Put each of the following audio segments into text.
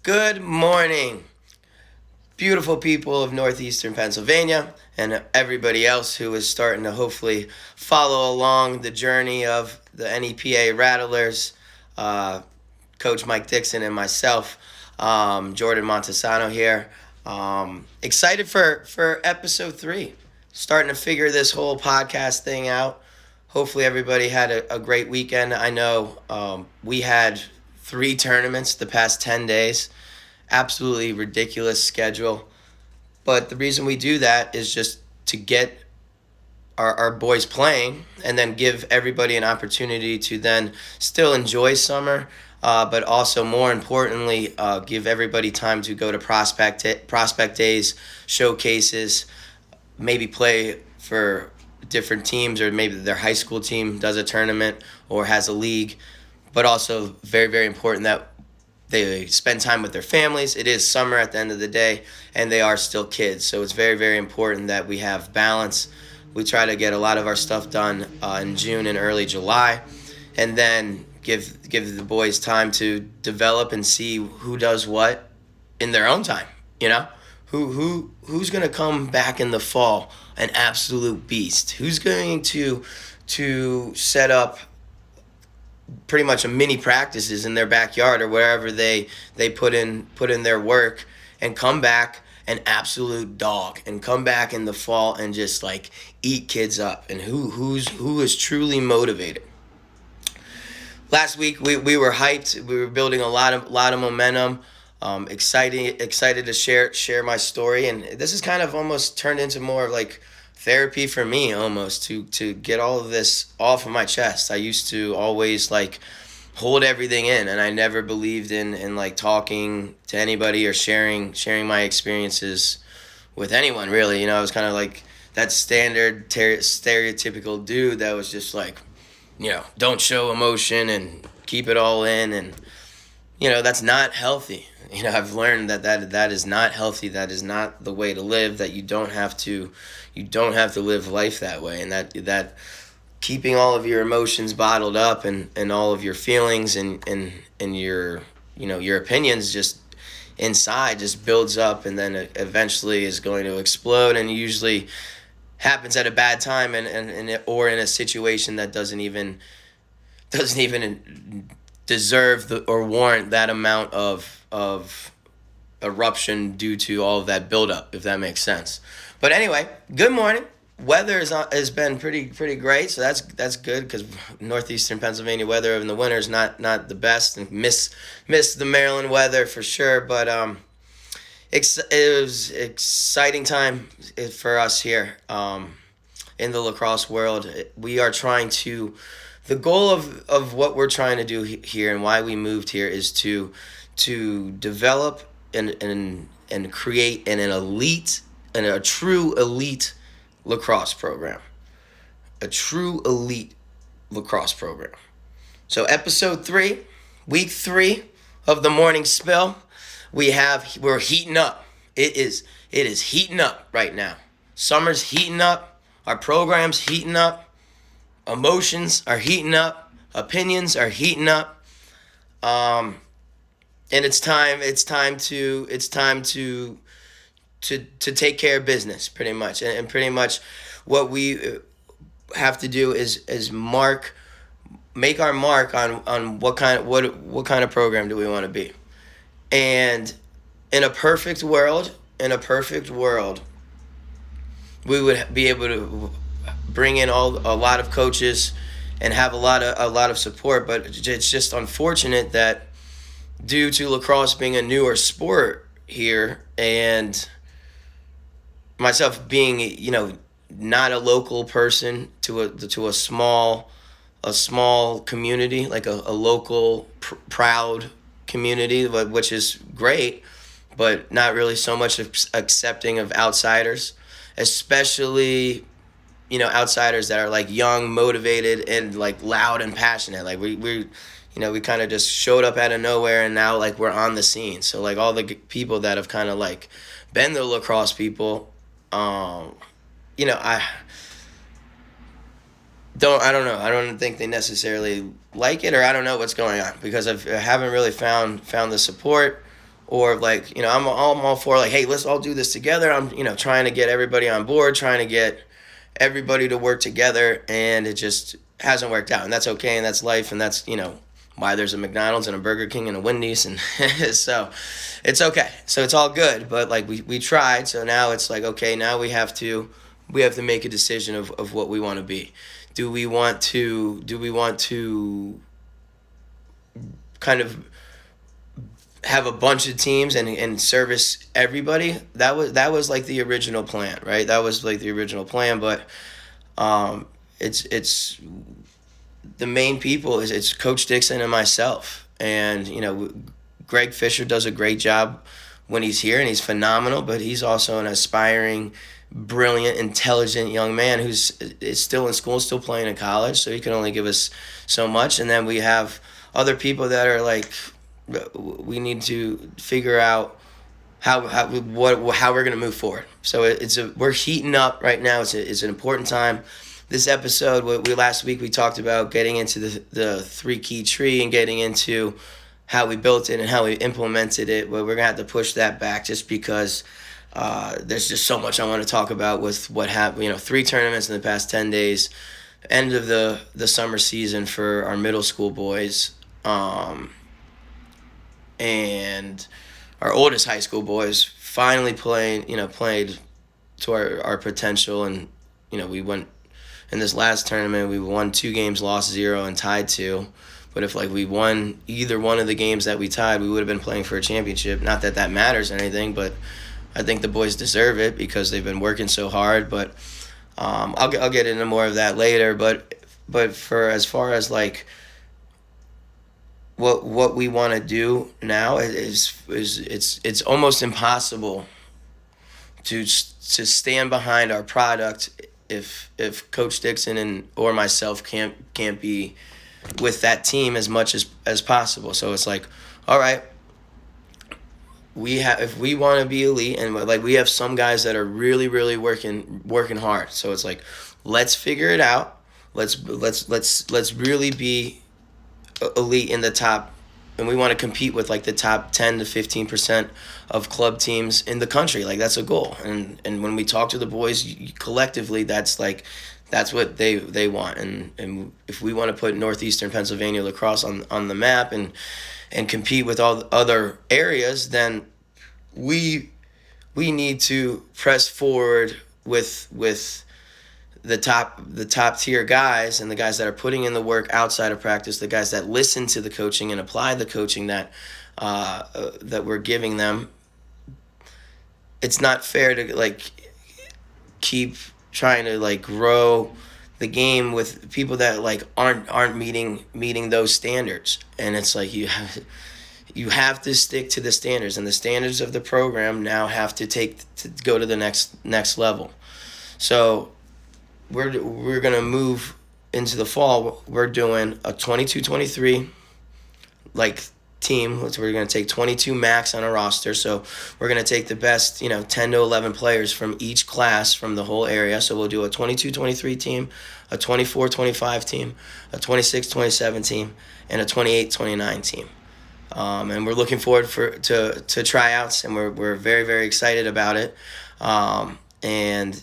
Good morning, beautiful people of northeastern Pennsylvania, and everybody else who is starting to hopefully follow along the journey of the NEPA Rattlers, uh, Coach Mike Dixon, and myself, Jordan Montesano here. Excited for episode 3, starting to figure this whole podcast thing out. Hopefully, everybody had a great weekend. I know we had 3 tournaments the past 10 days. Absolutely ridiculous schedule. But the reason we do that is just to get our boys playing and then give everybody an opportunity to then still enjoy summer, but also more importantly, give everybody time to go to prospect days, showcases, maybe play for different teams, or maybe their high school team does a tournament or has a league. But also very, very important that they spend time with their families. It is summer at the end of the day, and they are still kids. So it's very, very important that we have balance. We try to get a lot of our stuff done in June and early July, and then give the boys time to develop and see who does what in their own time. You know, who's gonna come back in the fall an absolute beast? Who's going to set up pretty much a mini practices in their backyard or wherever they put in their work, and come back an absolute dog, and come back in the fall and just like eat kids up, and who is truly motivated. Last week we were hyped. We were building a lot of momentum. Excited to share my story, and this is kind of almost turned into more of like therapy for me, almost to get all of this off of my chest. I used to always like hold everything in, and I never believed in like talking to anybody or sharing my experiences with anyone, really. I was kind of like that standard stereotypical dude that was just like, don't show emotion and keep it all in, and that's not healthy. I've learned that is not healthy. That is not the way to live. That you don't have to live life that way, and that keeping all of your emotions bottled up, and all of your feelings and your opinions just inside just builds up, and then it eventually is going to explode, and usually happens at a bad time, or in a situation that doesn't even deserve or warrant that amount of eruption due to all of that buildup, if that makes sense. But anyway, good morning. Weather has been pretty great, so that's good, because northeastern Pennsylvania weather in the winter is not the best, and miss the Maryland weather for sure. But it was exciting time for us here in the lacrosse world. We are trying to. The goal of what we're trying to do here, and why we moved here, is to develop and create an elite and a true elite lacrosse program. A true elite lacrosse program. So episode 3, week 3 of the morning spill, we're heating up. It is heating up right now. Summer's heating up. Our program's heating up. Emotions are heating up. Opinions are heating up. And it's time to take care of business, pretty much. And pretty much what we have to do is make our mark on what kind of program do we want to be. And in a perfect world, we would be able to bring in a lot of coaches and have a lot of support. But it's just unfortunate that due to lacrosse being a newer sport here, and myself being not a local person to a small community, like a local proud community, which is great, but not really so much accepting of outsiders, especially outsiders that are like young, motivated, and like loud and passionate. Like we kind of just showed up out of nowhere, and now like we're on the scene. So like all the people that have kind of like been the lacrosse people, I don't know. I don't think they necessarily like it, or I don't know what's going on, because I haven't really found the support or like, I'm all for like, hey, let's all do this together. I'm, trying to get everybody on board, trying to get everybody to work together, and it just hasn't worked out, and that's okay, and that's life, and that's why there's a McDonald's and a Burger King and a Wendy's, and so it's okay. So it's all good, but like we tried, so now it's like, okay, now we have to make a decision of what we want to be. Do we want to kind of have a bunch of teams and service everybody? That was like the original plan, right? That was like the original plan, but it's the main people it's Coach Dixon and myself, and Greg Fisher does a great job when he's here, and he's phenomenal, but he's also an aspiring, brilliant, intelligent young man is still in school, still playing in college, so he can only give us so much. And then we have other people that are like, we need to figure out how we're going to move forward. So we're heating up right now. It's an important time. This episode, last week we talked about getting into the 3-key tree and getting into how we built it and how we implemented it. But we're gonna have to push that back just because there's just so much I want to talk about with what happened. 3 tournaments in the past 10 days, end of the summer season for our middle school boys, and our oldest high school boys finally played to our potential, and we went. In this last tournament, we won 2 games, lost 0, and tied 2. But if we won either one of the games that we tied, we would have been playing for a championship. Not that that matters or anything, but I think the boys deserve it because they've been working so hard. But I'll get into more of that later. But for as far as what we want to do now is it's almost impossible to stand behind our product if Coach Dixon or myself can't be with that team as much as possible. So it's like, all right, if we want to be elite, and we have some guys that are really really working hard. So it's like, let's figure it out. Let's really be elite in the top. And we want to compete with the top 10 to 15% of club teams in the country. That's a goal. And when we talk to the boys collectively, that's what they want. And if we want to put Northeastern Pennsylvania lacrosse on the map and compete with all the other areas, then we need to press forward with the top tier guys, and the guys that are putting in the work outside of practice, the guys that listen to the coaching and apply the coaching that we're giving them. It's not fair to keep trying to grow the game with people that aren't meeting those standards. And it's you have to stick to the standards, and the standards of the program now have to go to the next level. So we're going to move into the fall. We're doing a 22-23 team. We're going to take 22 max on a roster. So we're going to take the best 10 to 11 players from each class from the whole area. So we'll do a 22-23 team, a 24-25 team, a 26-27 team, and a 28-29 team. And we're looking forward to tryouts, and we're very very excited about it. And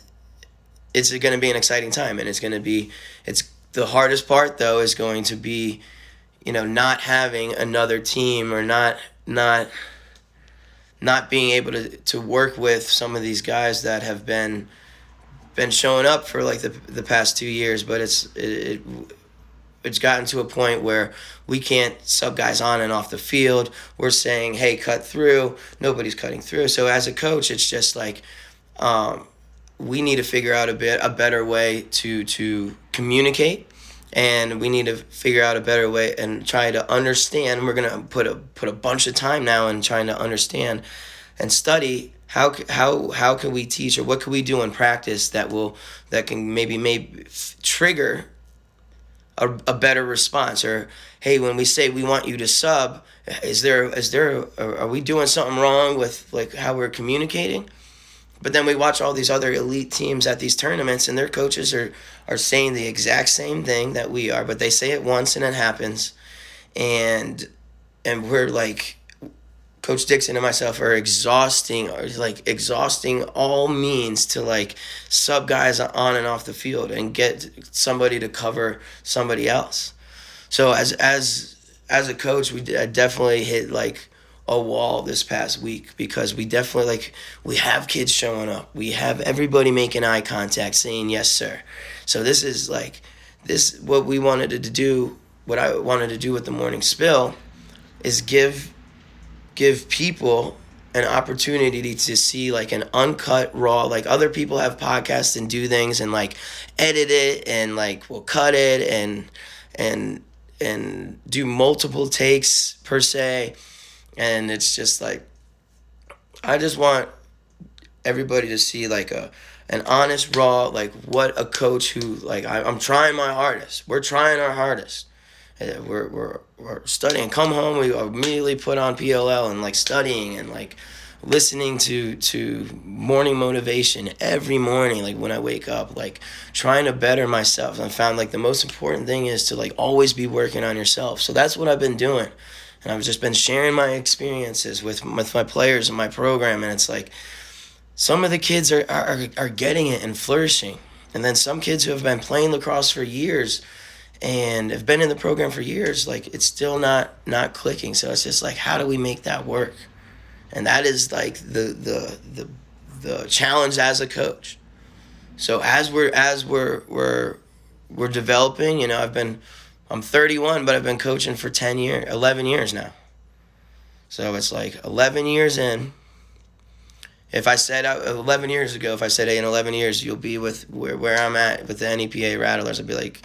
it's going to be an exciting time, and it's the hardest part though is going to be, not having another team, or not being able to work with some of these guys that have been showing up for the past 2 years. But it's gotten to a point where we can't sub guys on and off the field. We're saying, hey, cut through. Nobody's cutting through. So as a coach, it's just we need to figure out a better way to communicate, and we need to figure out a better way and try to understand. We're gonna put a bunch of time now in trying to understand and study how can we teach, or what can we do in practice that can maybe trigger a better response. Or hey, when we say we want you to sub, are we doing something wrong with how we're communicating? But then we watch all these other elite teams at these tournaments, and their coaches are saying the exact same thing that we are, but they say it once and it happens. And we're Coach Dixon and myself are exhausting all means to like sub guys on and off the field and get somebody to cover somebody else. So as a coach, I definitely hit like a wall this past week, because we definitely we have kids showing up, we have everybody making eye contact, saying yes sir. So this is what we wanted to do. What I wanted to do with the morning spill is give people an opportunity to see like an uncut raw, like other people have podcasts and do things and like edit it and like will cut it and do multiple takes per se. And it's just like, I just want everybody to see like an honest raw, like what a coach who like I'm trying my hardest. We're trying our hardest. We're studying. Come home, we immediately put on PLL and like studying and like listening to morning motivation every morning, like when I wake up, like trying to better myself. I found like the most important thing is to like always be working on yourself. So that's what I've been doing. And I've just been sharing my experiences with my players and my program. And it's like some of the kids are getting it and flourishing. And then some kids who have been playing lacrosse for years and have been in the program for years, like it's still not clicking. So it's just like, how do we make that work? And that is like the challenge as a coach. So as we're developing, you know, I'm 31, but I've been coaching for 11 years now. So it's like 11 years in. If I said 11 years ago, if I said, hey, in 11 years, you'll be with where I'm at with the NEPA Rattlers, I'd be like,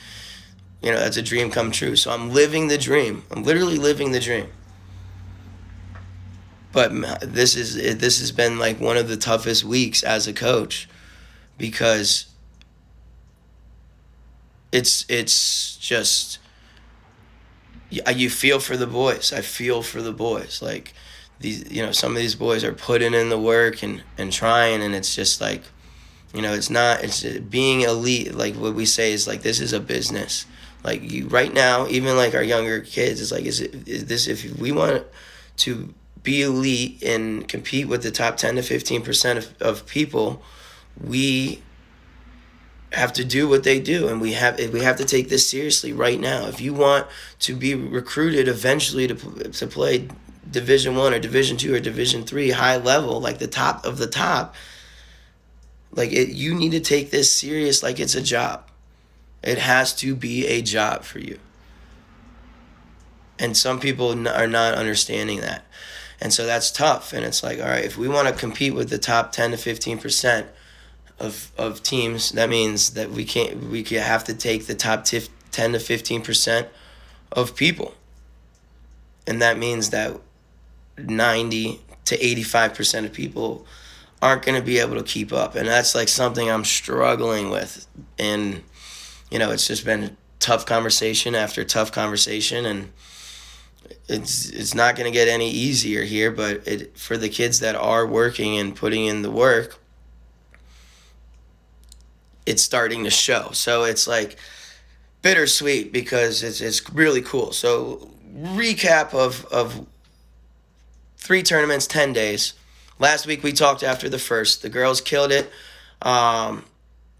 you know, that's a dream come true. So I'm living the dream. I'm literally living the dream. But this has been like one of the toughest weeks as a coach, because it's just, you feel for the boys. I feel for the boys. Like these, you know, some of these boys are putting in the work and trying, and it's just like, you know, it's being elite. Like what we say is like, this is a business. Like you right now, even like our younger kids, it's like, if we want to be elite and compete with the top 10 to 15% of people, we have to do what they do, and we have to take this seriously right now. If you want to be recruited eventually to play Division I or Division II or Division III high level, like the top of the top, you need to take this serious like it's a job. It has to be a job for you. And some people are not understanding that. And so that's tough. And it's like, all right, if we want to compete with the top 10 to 15% of teams, that means that we have to take the top 10 to 15% of people. And that means that 90 to 85% of people aren't going to be able to keep up. And that's like something I'm struggling with. And, you know, it's just been tough conversation after tough conversation, and it's not going to get any easier here, but for the kids that are working and putting in the work, it's starting to show. So it's like bittersweet, because it's really cool. So recap of 3 tournaments, 10 days. Last week we talked after the first. The girls killed it.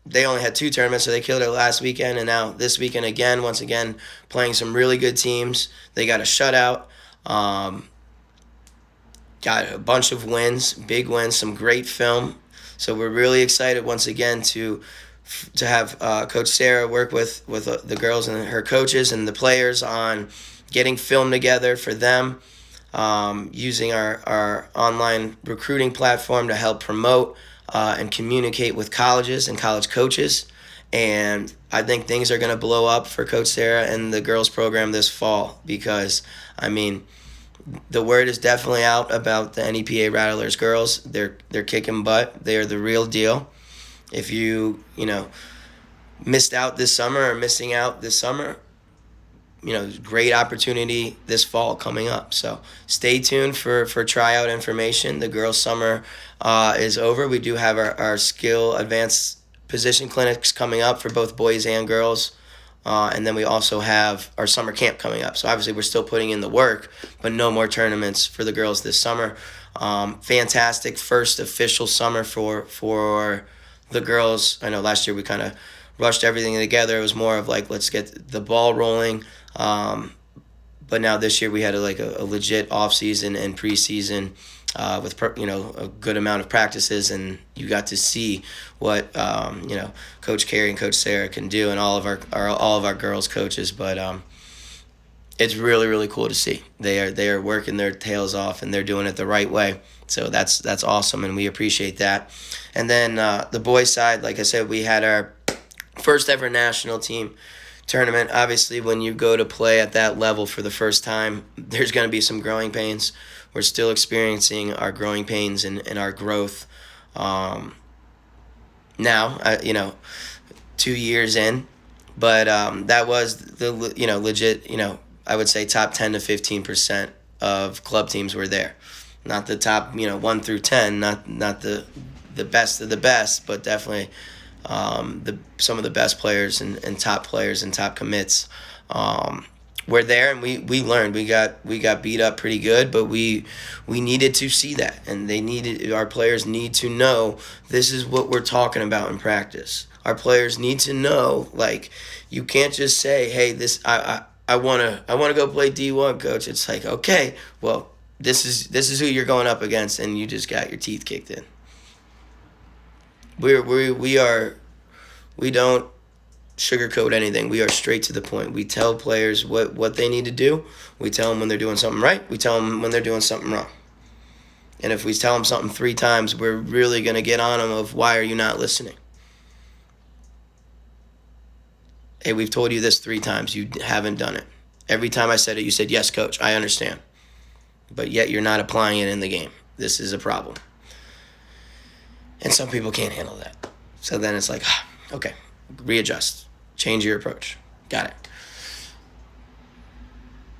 They only had 2 tournaments, so they killed it last weekend, and now this weekend again, once again, playing some really good teams. They got a shutout, got a bunch of wins, big wins, some great film. So we're really excited once again to have Coach Sarah work with the girls and her coaches and the players on getting film together for them, using our online recruiting platform to help promote and communicate with colleges and college coaches. And I think things are going to blow up for Coach Sarah and the girls program this fall, because, I mean, the word is definitely out about the NEPA Rattlers girls. They're kicking butt. They're the real deal. If you missed out this summer or missing out this summer, great opportunity this fall coming up. So stay tuned for tryout information. The girls' summer is over. We do have our skill advanced position clinics coming up for both boys and girls And then we also have our summer camp coming up. So obviously we're still putting in the work, but no more tournaments for the girls this summer. Fantastic first official summer for the girls. I know last year we kind of rushed everything together. It was more of like, let's get the ball rolling. But now this year we had a legit off season and preseason with a good amount of practices, and you got to see what Coach Carey and Coach Sarah can do, and all of our girls coaches. But it's really, really cool to see. They are working their tails off, and they're doing it the right way. So that's awesome, and we appreciate that. And then the boys side, like I said, we had our first ever national team tournament. Obviously, when you go to play at that level for the first time, there's going to be some growing pains. We're still experiencing our growing pains and our growth now, 2 years in. But that was the legit, I would say top 10 to 15% of club teams were there. Not the top 1 through 10, not the best of the best, but definitely some of the best players and top players and top commits were there, and we learned. We got beat up pretty good, but we needed to see that, and our players need to know this is what we're talking about in practice. Our players need to know, like, you can't just say, hey, this I wanna go play D1, coach. It's like, okay, well, this is who you're going up against, and you just got your teeth kicked in. We don't sugarcoat anything. We are straight to the point. We tell players what they need to do. We tell them when they're doing something right. We tell them when they're doing something wrong. And if we tell them something 3 times, we're really going to get on them of, why are you not listening? Hey, we've told you this 3 times. You haven't done it. Every time I said it, you said, yes, coach, I understand. But yet you're not applying it in the game. This is a problem. And some people can't handle that. So then it's like, okay, readjust, change your approach. Got it.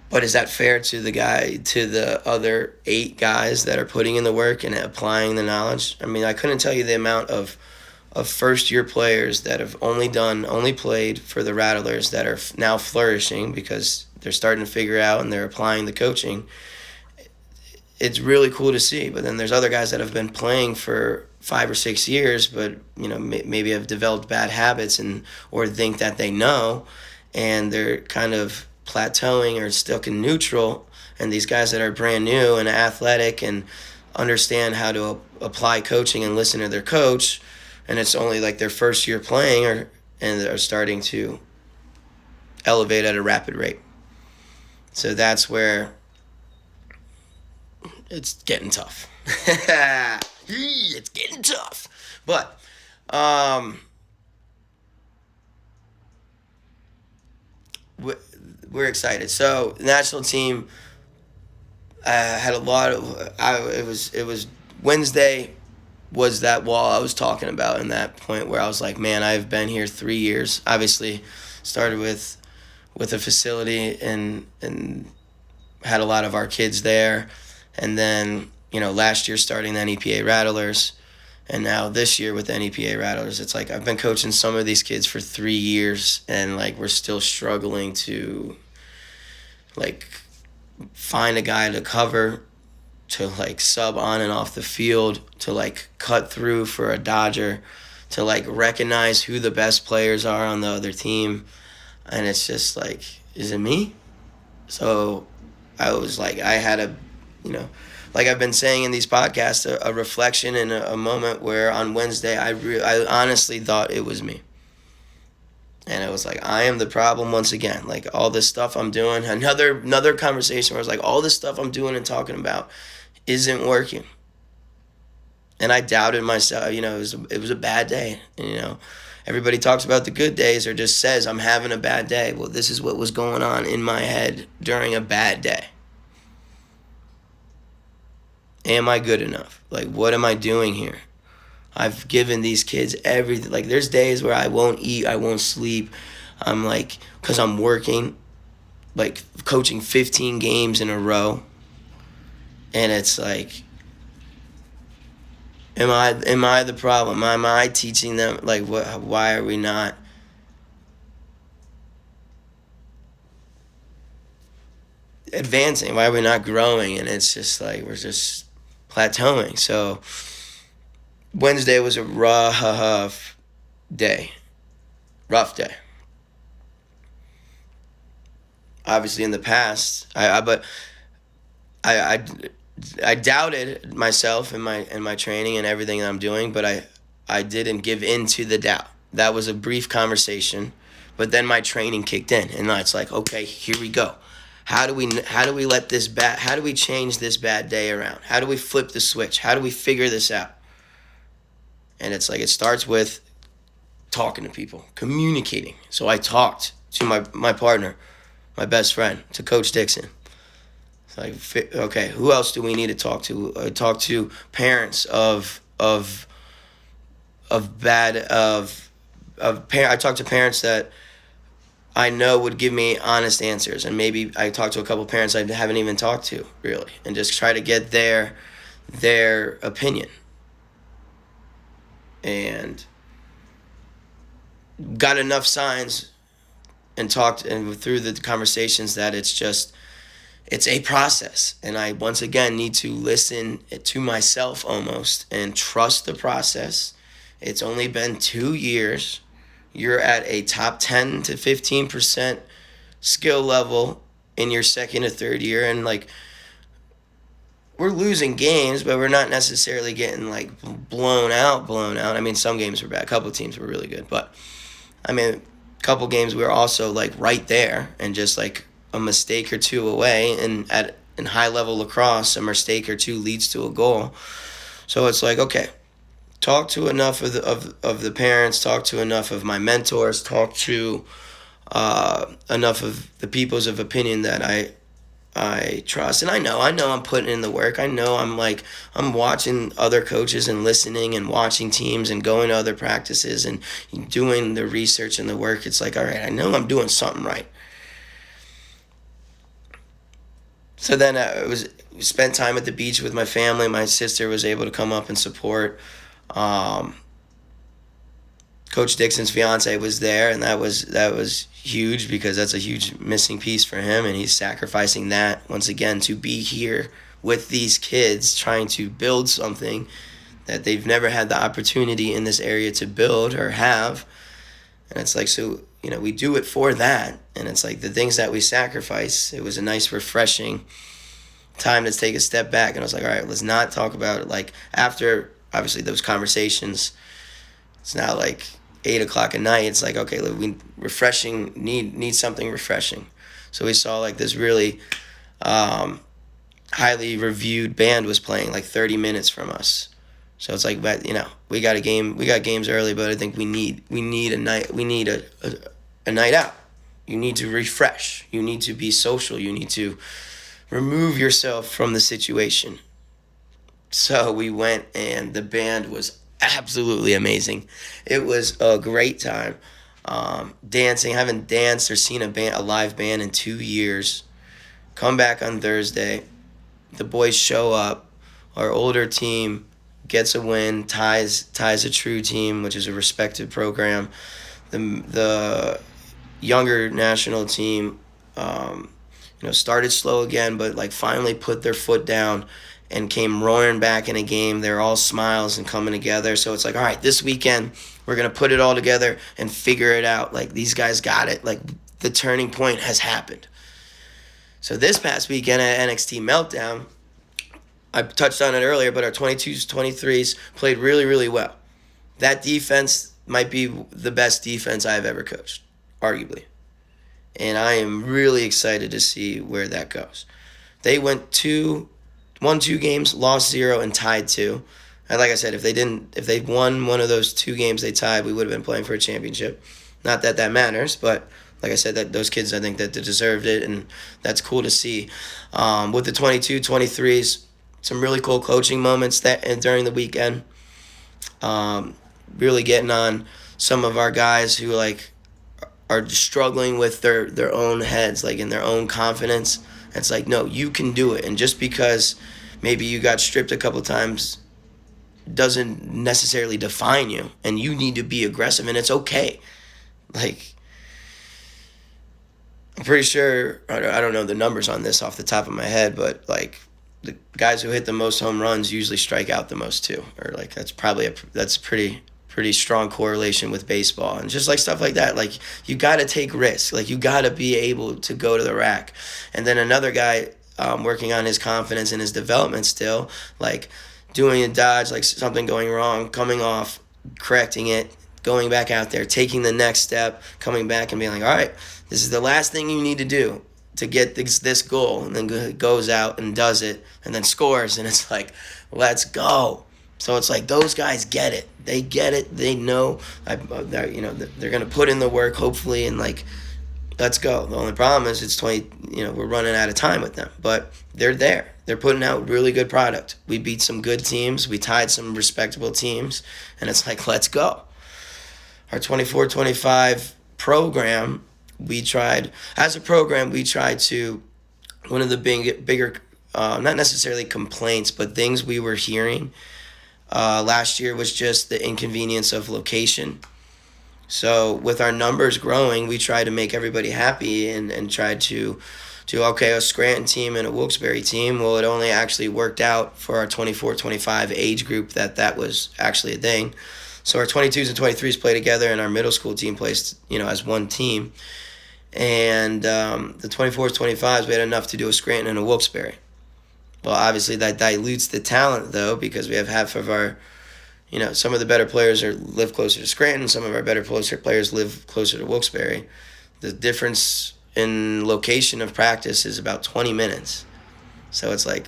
But is that fair to the other 8 guys that are putting in the work and applying the knowledge? I mean, I couldn't tell you the amount of first-year players that have only played for the Rattlers that are now flourishing because they're starting to figure out and they're applying the coaching. It's really cool to see. But then there's other guys that have been playing for 5 or 6 years, but maybe have developed bad habits or think that they know, and they're kind of plateauing or stuck in neutral. And these guys that are brand new and athletic and understand how to apply coaching and listen to their coach, and it's only like their first year playing, and they're starting to elevate at a rapid rate. So that's where it's getting tough. It's getting tough. But we're excited. So the national team had a lot of it was Wednesday was that wall I was talking about, in that point where I was like, man, I've been here 3 years. Obviously started with a facility and had a lot of our kids there, and then last year starting the NEPA Rattlers, and now this year with the NEPA Rattlers, it's like I've been coaching some of these kids for 3 years, and like we're still struggling to like find a guy to cover, to like sub on and off the field, to like cut through for a Dodger, to like recognize who the best players are on the other team. And it's just like, is it me? So I was like, I had a, like I've been saying in these podcasts, a reflection and a moment where on Wednesday I honestly thought it was me. And it was like, I am the problem once again. Like all this stuff I'm doing, another conversation where I was like, all this stuff I'm doing and talking about isn't working. And I doubted myself. It was a bad day. And, everybody talks about the good days or just says I'm having a bad day. Well, this is what was going on in my head during a bad day. Am I good enough? Like, what am I doing here? I've given these kids everything. Like, there's days where I won't eat, I won't sleep. I'm like, because I'm working, like coaching 15 games in a row. And it's like, am I the problem? Am I teaching them, like, why are we not advancing? Why are we not growing? And it's just like we're just plateauing. So Wednesday was a rough day. Rough day. Obviously, in the past, I doubted myself and my training and everything that I'm doing, but I didn't give in to the doubt. That was a brief conversation, but then my training kicked in, and it's like, okay, here we go. How do we let this bad? How do we change this bad day around? How do we flip the switch? How do we figure this out? And it's like it starts with talking to people, communicating. So I talked to my partner, my best friend, to Coach Dixon. It's like, okay, who else do we need to talk to? Talk to parents of I talk to parents that I know would give me honest answers, and maybe I talk to a couple parents I haven't even talked to really, and just try to get their opinion. And got enough signs and talked and through the conversations that it's a process, and I once again need to listen to myself almost and trust the process. It's only been 2 years. You're at a top 10 to 15% skill level in your second or third year, and like we're losing games, but we're not necessarily getting like blown out. I mean, some games were bad. A couple of teams were really good, but I mean, a couple games we were also like right there, and just like a mistake or two away. And in high level lacrosse, a mistake or two leads to a goal. So it's like, okay, talk to enough of the parents, talk to enough of my mentors, talk to enough of the peoples of opinion that I trust. And I know I'm putting in the work. I know I'm watching other coaches and listening and watching teams and going to other practices and doing the research and the work. It's like, all right, I know I'm doing something right. So then we spent time at the beach with my family. My sister was able to come up and support. Coach Dixon's fiance was there, and that was huge because that's a huge missing piece for him, and he's sacrificing that once again to be here with these kids trying to build something that they've never had the opportunity in this area to build or have. And it's like, so, we do it for that, and it's like the things that we sacrifice. It was a nice, refreshing time to take a step back, and I was like, all right, let's not talk about it. Like, after obviously those conversations, it's not like 8 o'clock at night. It's like, okay, we need something refreshing. So we saw like this really highly reviewed band was playing like 30 minutes from us. So it's like, but we got games early, but I think we need a night out. You need to refresh. You need to be social. You need to remove yourself from the situation. So we went, and the band was absolutely amazing. It was a great time. Dancing, haven't danced or seen a live band in 2 years. Come back on Thursday. The boys show up. Our older team gets a win, ties a true team, which is a respected program. The younger national team, started slow again, but like finally put their foot down and came roaring back in a game. They're all smiles and coming together. So it's like, all right, this weekend we're going to put it all together and figure it out. Like, these guys got it. Like, the turning point has happened. So this past weekend at NXT Meltdown, I touched on it earlier, but our 22s, 23s played really, really well. That defense might be the best defense I've ever coached, arguably. And I am really excited to see where that goes. They won 2 games, lost 0, and tied 2. And like I said, if they won one of those 2 games they tied, we would have been playing for a championship. Not that matters, but like I said, that those kids, I think that they deserved it, and that's cool to see. With the 22, 23s, some really cool coaching moments during the weekend. Really getting on some of our guys who are struggling with their own heads, like in their own confidence. It's like, no, you can do it. And just because maybe you got stripped a couple times doesn't necessarily define you, and you need to be aggressive, and it's okay. Like, I'm pretty sure, I don't know the numbers on this off the top of my head, but like the guys who hit the most home runs usually strike out the most too, or like that's pretty strong correlation with baseball, and just like stuff like that. Like you got to take risks, like you got to be able to go to the rack. And then another guy working on his confidence and his development still, like doing a dodge, like something going wrong, coming off, correcting it, going back out there, taking the next step, coming back and being like, all right, this is the last thing you need to do to get this goal, and then goes out and does it and then scores, and it's like, let's go. So it's like those guys get it. They get it. They know, they're going to put in the work, hopefully, and like, let's go. The only problem is it's 20, we're running out of time with them, but they're there. They're putting out really good product. We beat some good teams. We tied some respectable teams, and it's like, let's go. Our 24-25 program, we tried to, one of the bigger, not necessarily complaints, but things we were hearing last year was just the inconvenience of location. So with our numbers growing, we tried to make everybody happy and tried to a Scranton team and a Wilkes-Barre team. Well, it only actually worked out for our 24-25 age group that was actually a thing. So our 22s and 23s play together, and our middle school team plays, as one team. And the 24s, 25s, we had enough to do a Scranton and a Wilkes-Barre. Well, obviously that dilutes the talent, though, because we have half of our, some of the better players live closer to Scranton. Some of our better players live closer to Wilkes-Barre. The difference in location of practice is about 20 minutes. So it's like,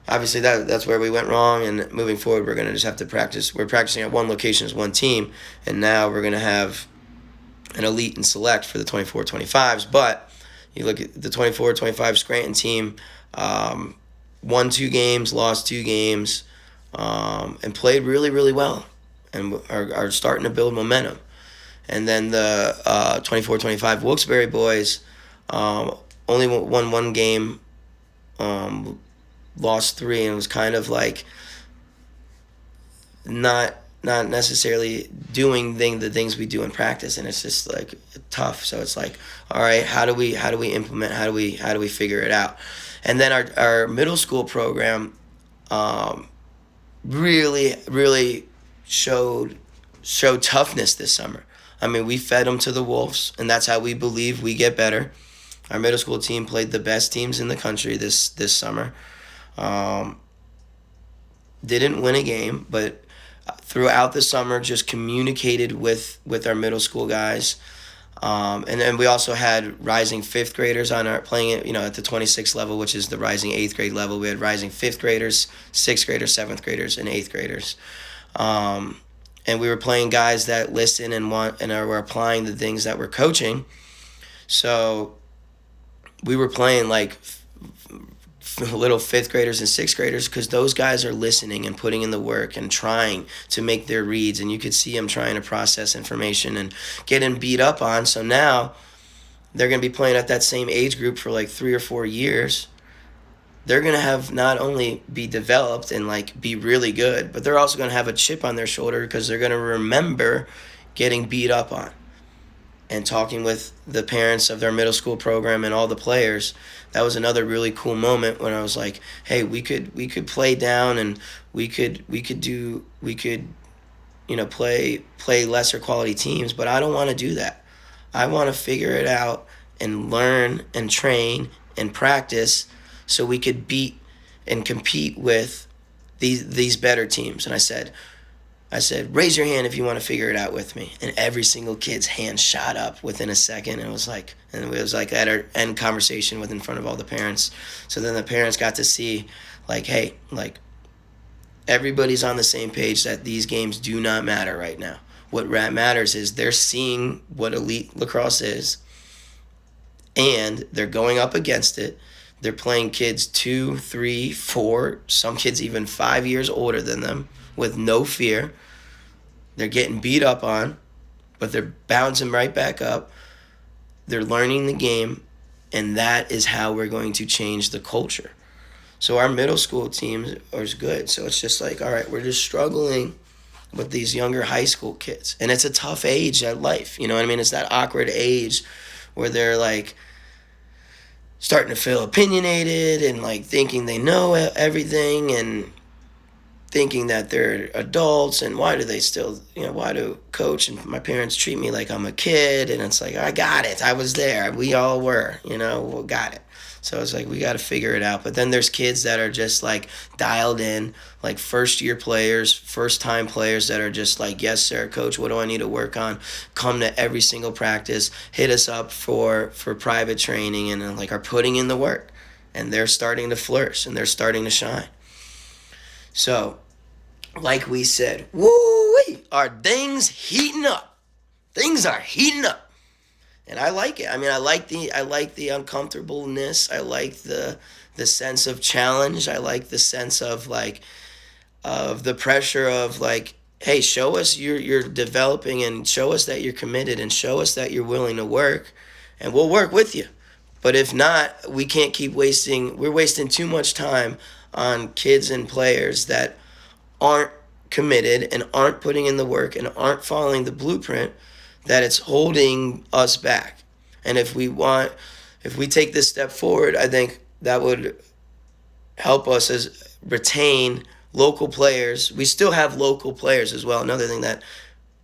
obviously that's where we went wrong, and moving forward we're going to just have to practice. We're practicing at one location as one team, and now we're going to have an elite and select for the 24-25s. But you look at the 24-25 Scranton team, won 2 games, lost 2 games, and played really, really well, and are starting to build momentum. And then the 24-25 Wilkes-Barre boys only won 1 game, lost 3, and it was kind of like not necessarily doing the things we do in practice, and it's just like tough. So it's like, all right, how do we implement, how do we figure it out? And then our middle school program really showed toughness this summer. I mean, we fed them to the wolves, and that's how we believe we get better. Our middle school team played the best teams in the country this summer. Didn't win a game, but throughout the summer just communicated with our middle school guys. And then we also had rising 5th graders on our playing it, at the 26th level, which is the rising 8th grade level. We had rising 5th graders, 6th graders, 7th graders, and 8th graders. And we were playing guys that listen and want and are applying the things that we're coaching. So we were playing like little 5th graders and 6th graders, because those guys are listening and putting in the work and trying to make their reads, and you could see them trying to process information and getting beat up on. So now they're going to be playing at that same age group for like 3 or 4 years. They're going to have not only be developed and like be really good, but they're also going to have a chip on their shoulder, because they're going to remember getting beat up on. And talking with the parents of their middle school program and all the players, that was another really cool moment when I was like, hey, we could play down, and we could play lesser quality teams, but I don't want to do that. I want to figure it out and learn and train and practice so we could beat and compete with these better teams. And I said, raise your hand if you want to figure it out with me. And every single kid's hand shot up within a second. And it was like at our end conversation in front of all the parents. So then the parents got to see, like, hey, like, everybody's on the same page that these games do not matter right now. What matters is they're seeing what elite lacrosse is, and they're going up against it. They're playing kids 2, 3, 4, some kids even 5 years older than them, with no fear. They're getting beat up on, but they're bouncing right back up. They're learning the game, and that is how we're going to change the culture. So our middle school teams are good. So it's just like, all right, we're just struggling with these younger high school kids. And it's a tough age at life. You know what I mean? It's that awkward age where they're like starting to feel opinionated and like thinking they know everything and thinking that they're adults, and why do they still, why do coach and my parents treat me like I'm a kid? And it's like, I got it. I was there. We all were, we got it. So it's like, we got to figure it out. But then there's kids that are just like dialed in, like first year players, first time players that are just like, yes, sir, coach, what do I need to work on? Come to every single practice, hit us up for private training, and like are putting in the work. And they're starting to flourish and they're starting to shine. So, like we said, woo-wee, are things heating up? Things are heating up. And I like it. I mean, I like the uncomfortableness. I like the sense of challenge. I like the sense of like of the pressure of like, hey, show us you're developing, and show us that you're committed, and show us that you're willing to work, and we'll work with you. But if not, we can't keep wasting. We're wasting too much time on kids and players that aren't committed and aren't putting in the work and aren't following the blueprint, that it's holding us back. And if we take this step forward, I think that would help us as retain local players. We still have local players as well. Another thing that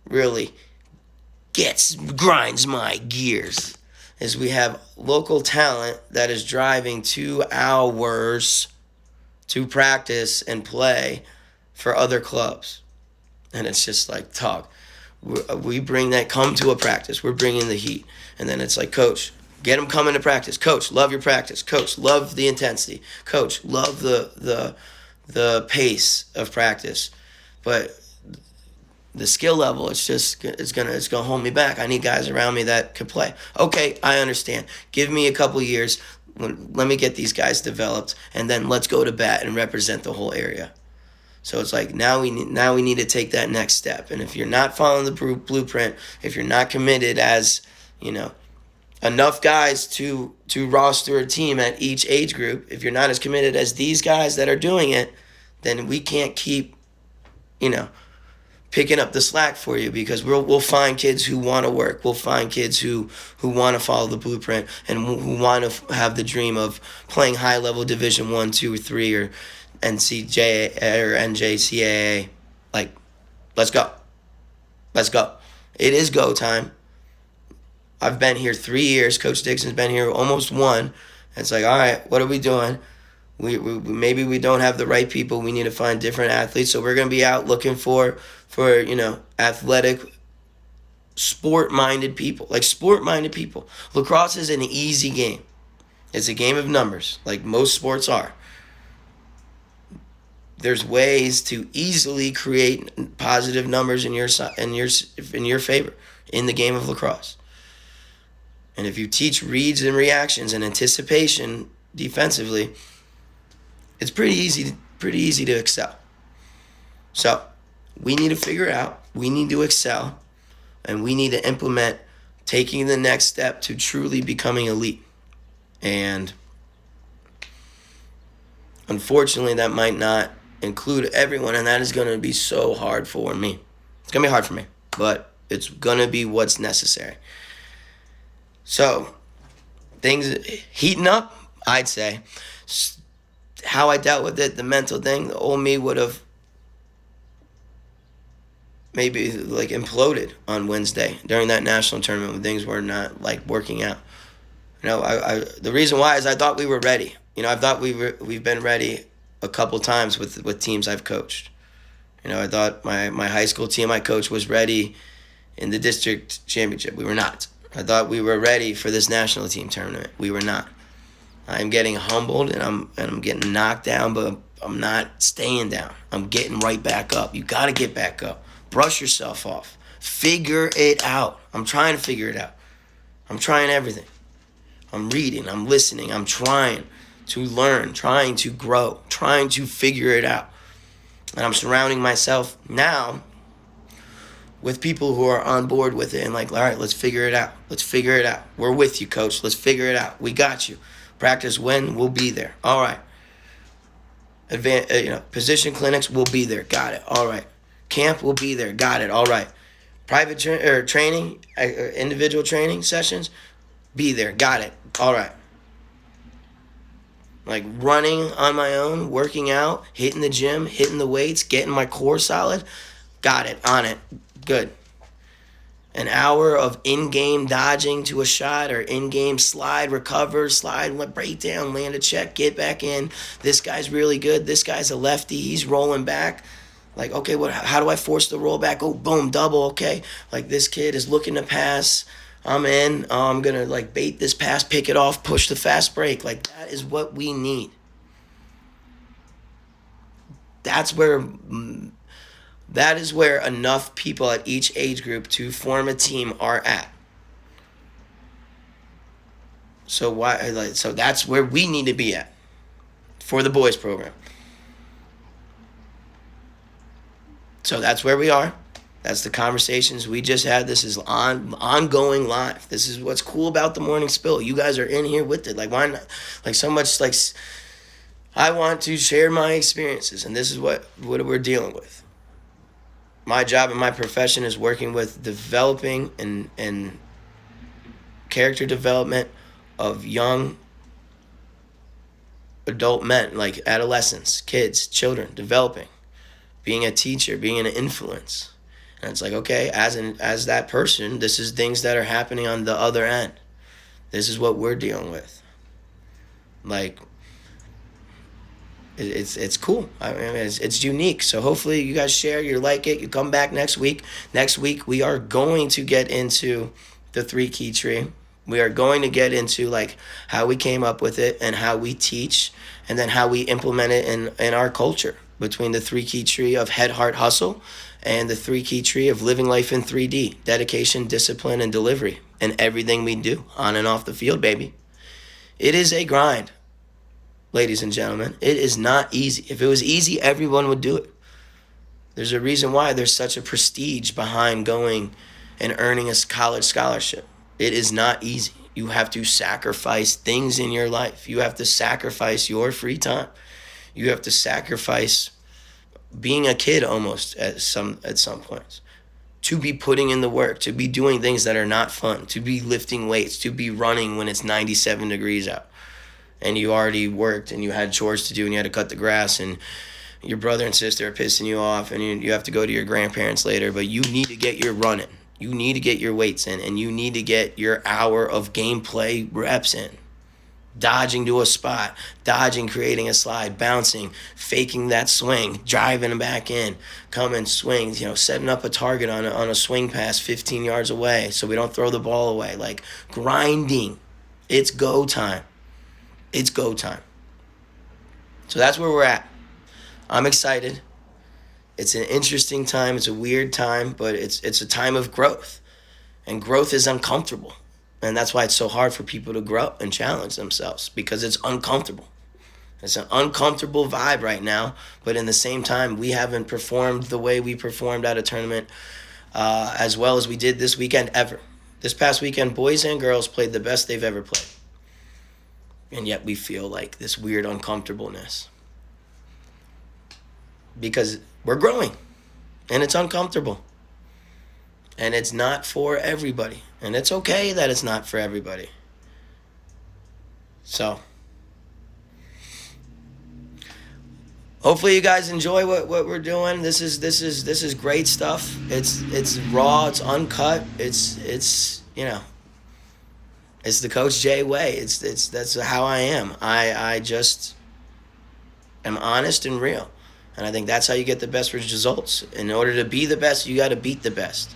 really grinds my gears is we have local talent that is driving 2 hours to practice and play for other clubs. And it's just like, talk. We bring that, come to a practice. We're bringing the heat. And then it's like, coach, get them coming to practice. Coach, love your practice. Coach, love the intensity. Coach, love the pace of practice. But the skill level, it's gonna hold me back. I need guys around me that could play. Okay, I understand. Give me a couple years. Let me get these guys developed, and then let's go to bat and represent the whole area. So it's like, now we need to take that next step. And if you're not following the blueprint, if you're not committed as, enough guys to roster a team at each age group, if you're not as committed as these guys that are doing it, then we can't keep, picking up the slack for you, because we'll find kids who want to work. We'll find kids who want to follow the blueprint and who want to have the dream of playing high-level Division 1, 2, or 3, or NCJ or NJCAA. Like, let's go. Let's go. It is go time. I've been here 3 years. Coach Dixon's been here almost 1. It's like, all right, what are we doing? We maybe we don't have the right people. We need to find different athletes. So we're going to be out looking for athletic, sport-minded people. Like, sport-minded people. Lacrosse is an easy game. It's a game of numbers, like most sports are. There's ways to easily create positive numbers in your favor in the game of lacrosse. And if you teach reads and reactions and anticipation defensively, it's pretty easy to excel. So we need to figure it out. We need to excel, and we need to implement taking the next step to truly becoming elite. And unfortunately, that might not include everyone, and that is going to be so hard for me. It's going to be hard for me, but it's going to be what's necessary. So, things heating up, I'd say. How I dealt with it, the mental thing, the old me would have maybe like imploded on Wednesday during that national tournament when things were not like working out. I the reason why is I thought we were ready. I thought we've been ready a couple times with teams I've coached. I thought my high school team I coached was ready in the district championship. We were not. I thought we were ready for this national team tournament. We were not. I'm getting humbled and I'm getting knocked down, but I'm not staying down. I'm getting right back up. You got to get back up. Brush yourself off. Figure it out. I'm trying to figure it out. I'm trying everything. I'm reading. I'm listening. I'm trying to learn, trying to grow, trying to figure it out. And I'm surrounding myself now with people who are on board with it and like, all right, let's figure it out. Let's figure it out. We're with you, coach. Let's figure it out. We got you. Practice when? We'll be there. All right. Position clinics, we'll be there. Got it. All right. Camp, we'll be there. Got it. All right. Private training, individual training sessions, be there. Got it. All right. Like running on my own, working out, hitting the gym, hitting the weights, getting my core solid. Got it. On it. Good. An hour of in-game dodging to a shot or in-game slide, recover, slide, break down, land a check, get back in. This guy's really good. This guy's a lefty. He's rolling back. Like, okay, how do I force the roll back? Oh, boom, double, okay. Like, this kid is looking to pass. I'm in. I'm going to, like, bait this pass, pick it off, push the fast break. Like, that is what we need. That is where enough people at each age group to form a team are at. So that's where we need to be at for the boys program. So that's where we are. That's the conversations we just had. This is ongoing live. This is what's cool about the morning spill. You guys are in here with it. Like, why not? Like, so much, like, I want to share my experiences, and this is what we're dealing with. My job and my profession is working with developing and character development of young adult men, like adolescents, kids, children, developing, being a teacher, being an influence. And it's like, okay, as that person, this is things that are happening on the other end. This is what we're dealing with. Like, it's cool. I mean, it's unique. So hopefully you guys share, you like it, you come back next week. Next week we are going to get into the 3-key tree. We are going to get into like how we came up with it and how we teach, and then how we implement it in our culture, between the 3-key tree of head, heart, hustle, and the 3-key tree of living life in 3D, dedication, discipline, and delivery, and everything we do on and off the field, baby. It is a grind. Ladies and gentlemen, it is not easy. If it was easy, everyone would do it. There's a reason why there's such a prestige behind going and earning a college scholarship. It is not easy. You have to sacrifice things in your life. You have to sacrifice your free time. You have to sacrifice being a kid almost at some points, to be putting in the work, to be doing things that are not fun, to be lifting weights, to be running when it's 97 degrees out. And you already worked and you had chores to do and you had to cut the grass and your brother and sister are pissing you off and you have to go to your grandparents later, but you need to get your running. You need to get your weights in, and you need to get your hour of gameplay reps in. Dodging to a spot, dodging, creating a slide, bouncing, faking that swing, driving back in, coming, swing, setting up a target on a swing pass 15 yards away so we don't throw the ball away. Like, grinding. It's go time. It's go time. So that's where we're at. I'm excited. It's an interesting time. It's a weird time, but it's a time of growth. And growth is uncomfortable. And that's why it's so hard for people to grow and challenge themselves, because it's uncomfortable. It's an uncomfortable vibe right now, but in the same time, we haven't performed the way we performed at a tournament as well as we did this weekend ever. This past weekend, boys and girls played the best they've ever played. And yet we feel like this weird uncomfortableness. Because we're growing, and it's uncomfortable. And it's not for everybody. And it's okay that it's not for everybody. So, hopefully you guys enjoy what we're doing. This is great stuff. It's raw, it's uncut. It's it's the Coach J way. That's how I am. I just am honest and real. And I think that's how you get the best results. In order to be the best, you got to beat the best.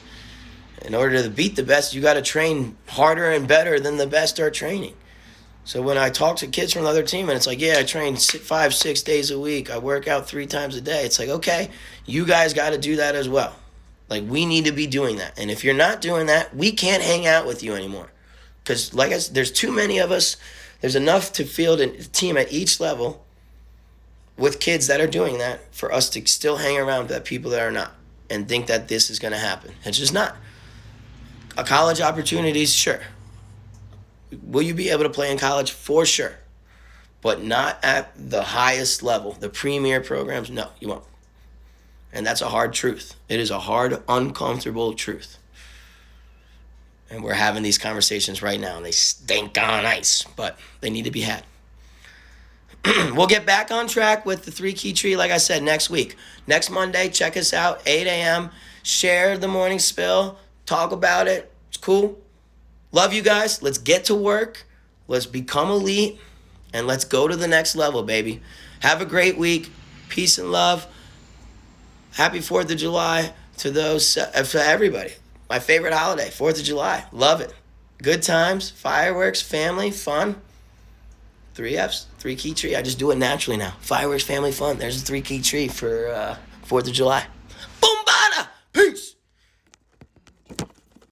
In order to beat the best, you got to train harder and better than the best are training. So when I talk to kids from the other team and it's like, yeah, I train 5-6 days a week. I work out 3 times a day. It's like, okay, you guys got to do that as well. Like, we need to be doing that. And if you're not doing that, we can't hang out with you anymore. Because like I said, there's too many of us. There's enough to field a team at each level with kids that are doing that for us to still hang around with people that are not and think that this is going to happen. It's just not. A college opportunities, sure. Will you be able to play in college? For sure. But not at the highest level. The premier programs, no, you won't. And that's a hard truth. It is a hard, uncomfortable truth. And we're having these conversations right now, and they stink on ice, but they need to be had. We'll get back on track with the 3 Key Tree, like I said, next week. Next Monday, check us out, 8 a.m. Share the morning spill. Talk about it. It's cool. Love you guys. Let's get to work. Let's become elite. And let's go to the next level, baby. Have a great week. Peace and love. Happy 4th of July to those, for everybody. My favorite holiday, 4th of July. Love it. Good times, fireworks, family, fun. 3 Fs, 3 Key Tree. I just do it naturally now. Fireworks, family, fun. There's a 3 Key Tree for 4th of July.